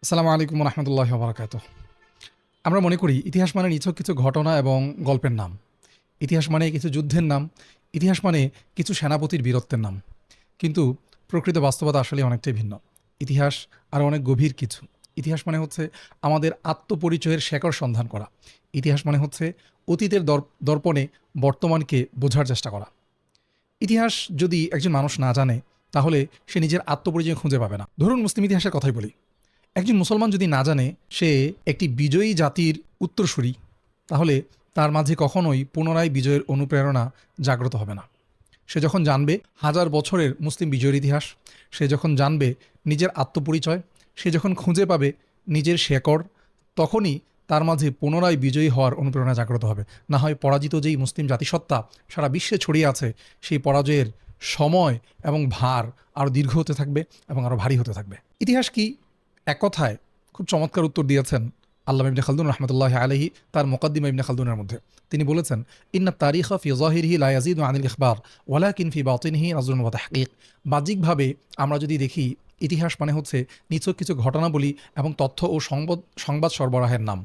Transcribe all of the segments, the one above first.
আসসালামু আলাইকুম রহমতুল্লাহ বারাকাতুহ। আমরা মনে করি ইতিহাস মানে নিছক কিছু ঘটনা এবং গল্পের নাম। ইতিহাস মানে কিছু যুদ্ধের নাম। ইতিহাস মানে কিছু সেনাপতির বীরত্বের নাম। কিন্তু প্রকৃত বাস্তবতা আসলে অনেকটাই ভিন্ন। ইতিহাস আরও অনেক গভীর কিছু। ইতিহাস মানে হচ্ছে আমাদের আত্মপরিচয়ের শেকড় সন্ধান করা। ইতিহাস মানে হচ্ছে অতীতের দর্পণে বর্তমানকে বোঝার চেষ্টা করা। ইতিহাস যদি একজন মানুষ না জানে, তাহলে সে নিজের আত্মপরিচয় খুঁজে পাবে না। ধরুন মুসলিম ইতিহাসের কথাই বলি। একজন মুসলমান যদি না জানে সে একটি বিজয়ী জাতির উত্তরসূরি, তাহলে তার মাঝে কখনোই পুনরায় বিজয়ের অনুপ্রেরণা জাগ্রত হবে না। সে যখন জানবে হাজার বছরের মুসলিম বিজয়ের ইতিহাস, সে যখন জানবে নিজের আত্মপরিচয়, সে যখন খুঁজে পাবে নিজের শেকড়, তখনই তার মাঝে পুনরায় বিজয়ী হওয়ার অনুপ্রেরণা জাগ্রত হবে। না হয় পরাজিত যেই মুসলিম জাতিসত্তা সারা বিশ্বে ছড়িয়ে আছে, সেই পরাজয়ের সময় এবং ভার আরও দীর্ঘ হতে থাকবে এবং আরও ভারী হতে থাকবে। ইতিহাস কি? এক কথায় খুব চমৎকার উত্তর দিয়েছেন আল্লামা ইবনে খালদুন রহমতুল্লাহ আলাইহি তার মুকদ্দিমা ইবনে খালদুনের মধ্যে। তিনি বলেছেন, ইন্না তারিখা ফি যাহিরিহি লা ইয়াজিদু আনিল ইখবার ওয়ালাকিন ফি বাতিনিহি নাজরুন ওয়া তাহকীক। বাহ্যিকভাবে আমরা যদি দেখি, ইতিহাস মানে হচ্ছে নিছক কিছু ঘটনাবলী এবং তথ্য ও সংবাদ সরবরাহের নাম।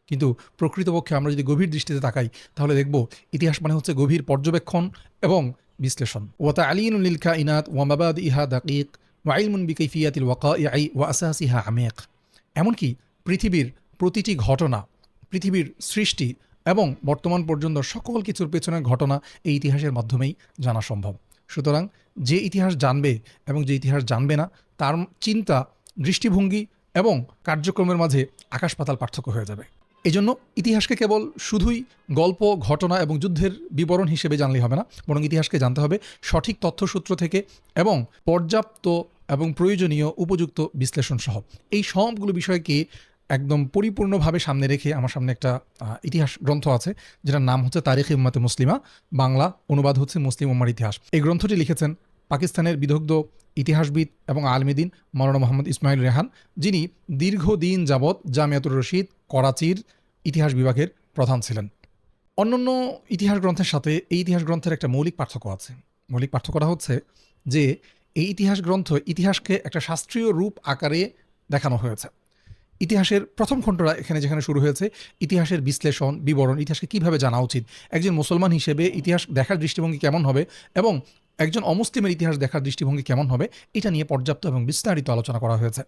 কিন্তু প্রকৃতপক্ষে আমরা যদি গভীর দৃষ্টিতে তাকাই, তাহলে দেখব ইতিহাস মানে হচ্ছে গভীর পর্যবেক্ষণ এবং বিশ্লেষণ। ওয়া তা'লিনুল লিল কায়নাত ওয়া মাবাদিইহা দাকীক ওয়া ইলমুন বিকাইফিয়াতিল ওয়াকাইআ ওয়া আসাসিহা আমিক। এমনকি পৃথিবীর প্রতিটি ঘটনা, পৃথিবীর সৃষ্টি এবং বর্তমান পর্যন্ত সকল কিছুর পেছনের ঘটনা এই ইতিহাসের মাধ্যমেই জানা সম্ভব। সুতরাং যে ইতিহাস জানবে এবং যে ইতিহাস জানবে না, তার চিন্তা, দৃষ্টিভঙ্গি এবং কার্যক্রমের মাঝে আকাশ পাতাল পার্থক্য হয়ে যাবে। এজন্য ইতিহাসকে কেবল শুধুই গল্প, ঘটনা এবং যুদ্ধের বিবরণ হিসেবে জানলেই হবে না, বরং ইতিহাসকে জানতে হবে সঠিক তথ্যসূত্র থেকে এবং পর্যাপ্ত এবং প্রয়োজনীয় উপযুক্ত বিশ্লেষণ সহ। এই সবগুলো বিষয়কে একদম পরিপূর্ণভাবে সামনে রেখে আমার সামনে একটা ইতিহাস গ্রন্থ আছে, যেটার নাম হচ্ছে তারিখ-ই উম্মাতে মুসলিমা, বাংলা অনুবাদ হচ্ছে মুসলিম উম্মার ইতিহাস। এই গ্রন্থটি লিখেছেন পাকিস্তানের বিদগ্ধ ইতিহাসবিদ এবং আলমেদিন মাওলানা মোহাম্মদ ইসমাইল রেহান, যিনি দীর্ঘদিন যাবৎ জামিয়াতুর রশিদ করাচির ইতিহাস বিভাগের প্রধান ছিলেন। অন্যান্য ইতিহাস গ্রন্থের সাথে এই ইতিহাস গ্রন্থের একটা মৌলিক পার্থক্য আছে। মৌলিক পার্থক্যটা হচ্ছে যে এই ইতিহাস গ্রন্থ ইতিহাসকে একটা শাস্ত্রীয় রূপ আকারে দেখানো হয়েছে। ইতিহাসের প্রথম খণ্ডটা এখানে যেখানে শুরু হয়েছে, ইতিহাসের বিশ্লেষণ, বিবরণ, ইতিহাসকে কীভাবে জানা উচিত, একজন মুসলমান হিসেবে ইতিহাস দেখার দৃষ্টিভঙ্গি কেমন হবে এবং একজন অমুসলিমের ইতিহাস দেখার দৃষ্টিভঙ্গি কেমন হবে, এটা নিয়ে পর্যাপ্ত এবং বিস্তারিত আলোচনা করা হয়েছে।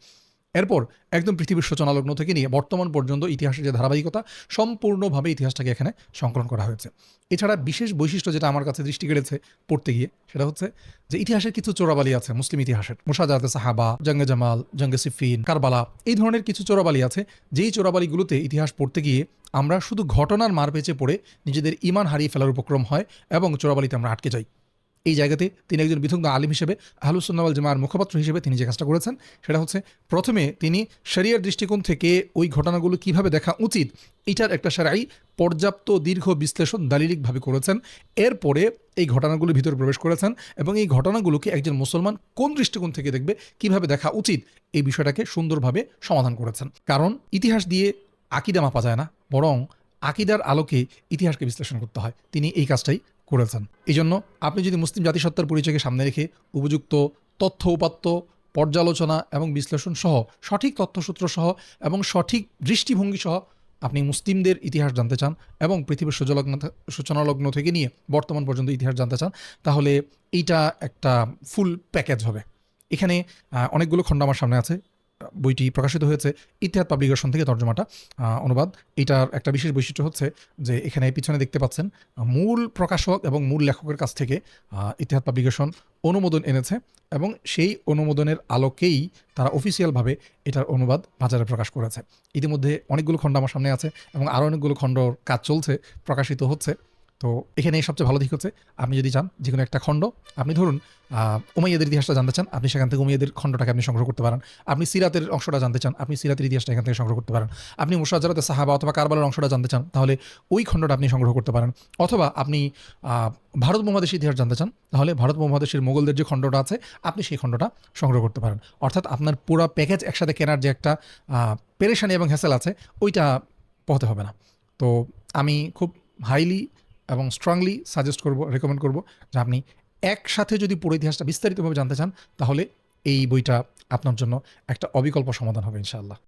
এরপর একদম পৃথিবীর সূচনালগ্ন থেকে নিয়ে বর্তমান পর্যন্ত ইতিহাসের যে ধারাবাহিকতা, সম্পূর্ণভাবে ইতিহাসটাকে এখানে সংকলন করা হয়েছে। এছাড়া বিশেষ বৈশিষ্ট্য যেটা আমার কাছে দৃষ্টি কেড়েছে পড়তে গিয়ে, সেটা হচ্ছে যে ইতিহাসের কিছু চোরাবালি আছে মুসলিম ইতিহাসের। মুশাজাহাতে সাহাবা, জঙ্গে জামাল, জঙ্গে সিফিন, কারবালা, এই ধরনের কিছু চোরাবালি আছে, যেই চোরাবালিগুলোতে ইতিহাস পড়তে গিয়ে আমরা শুধু ঘটনার মার পেঁচে পড়ে নিজেদের ঈমান হারিয়ে ফেলার উপক্রম হয় এবং চোরাবালিতে আমরা আটকে যাই। এই জায়গাতে তিনি একজন বিদগ্ধ আলিম হিসেবে, আহলুস সুন্নাহ ওয়াল জামাআর মুখপাত্র হিসেবে তিনি যে কাজটা করেছেন, সেটা হচ্ছে প্রথমে তিনি শরিয়ার দৃষ্টিকোণ থেকে ওই ঘটনাগুলো কিভাবে দেখা উচিত, এটার একটা শরঈ পর্যাপ্ত দীর্ঘ বিশ্লেষণ দালিলিকভাবে করেছেন। এরপরে এই ঘটনাগুলোর ভিতরে প্রবেশ করেছেন এবং এই ঘটনাগুলোকে একজন মুসলমান কোন দৃষ্টিকোণ থেকে দেখবে, কিভাবে দেখা উচিত, এই বিষয়টাকে সুন্দরভাবে সমাধান করেছেন। কারণ ইতিহাস দিয়ে আকীদা মাপা যায় না, বরং আকীদার আলোকে ইতিহাসকে বিশ্লেষণ করতে হয়। তিনি এই কাজটাই করেছেন। এই জন্য আপনি যদি মুসলিম জাতিসত্তার পরিচয়কে সামনে রেখে উপযুক্ত তথ্য উপাত্ত, পর্যালোচনা এবং বিশ্লেষণ সহ, সঠিক তথ্যসূত্র সহ এবং সঠিক দৃষ্টিভঙ্গি সহ আপনি মুসলিমদের ইতিহাস জানতে চান এবং পৃথিবীর সূচনালগ্ন থেকে নিয়ে বর্তমান পর্যন্ত ইতিহাস জানতে চান, তাহলে এইটা একটা ফুল প্যাকেজ হবে। এখানে অনেকগুলো খণ্ড আমার সামনে আছে। বইটি প্রকাশিত হয়েছে ইতিহাদ পাবলিকেশন থেকে, তর্জমাটা অনুবাদ। এটার একটা বিশেষ বৈশিষ্ট্য হচ্ছে যে এখানে পিছনে দেখতে পাচ্ছেন মূল প্রকাশক এবং মূল লেখকের কাছ থেকে ইতিহাদ পাবলিকেশন অনুমোদন এনেছে এবং সেই অনুমোদনের আলোকেই তারা অফিসিয়ালভাবে এটার অনুবাদ বাজারে প্রকাশ করেছে। ইতিমধ্যে অনেকগুলো খণ্ড আমার সামনে আছে এবং আরও অনেকগুলো খণ্ডর কাজ চলছে, প্রকাশিত হচ্ছে। তো এখানে সবচেয়ে ভালো দিক হচ্ছে, আপনি যদি চান যে কোনো একটা খণ্ড, আপনি ধরুন উমাইয়াদের ইতিহাসটা জানতে চান, আপনি সেখান থেকে উমাইয়াদের খণ্ডটাকে আপনি সংগ্রহ করতে পারেন। আপনি সিরাতের অংশটা জানতে চান, আপনি সিরাতের ইতিহাসটা এখান থেকে সংগ্রহ করতে পারেন। আপনি মুশাজারাতে সাহাবা অথবা কারবালার অংশটা জানতে চান, তাহলে ওই খণ্ডটা আপনি সংগ্রহ করতে পারেন। অথবা আপনি ভারত উপমহাদেশের ইতিহাস জানতে চান, তাহলে ভারত উপমহাদেশের মোগলদের যে খণ্ডটা আছে, আপনি সেই খণ্ডটা সংগ্রহ করতে পারেন। অর্থাৎ আপনার পুরো প্যাকেজ একসাথে কেনার যে একটা পেরেশানি এবং হ্যাসেল আছে, ওইটা পোহাতে হবে না। তো আমি খুব হাইলি এবং স্ট্রংলি সাজেস্ট করব, রেকমেন্ড করব যে আপনি একসাথে যদি পুরো ইতিহাসটা বিস্তারিতভাবে জানতে চান, তাহলে এই বইটা আপনার জন্য একটা অবিকল্প সমাধান হবে ইনশাআল্লাহ।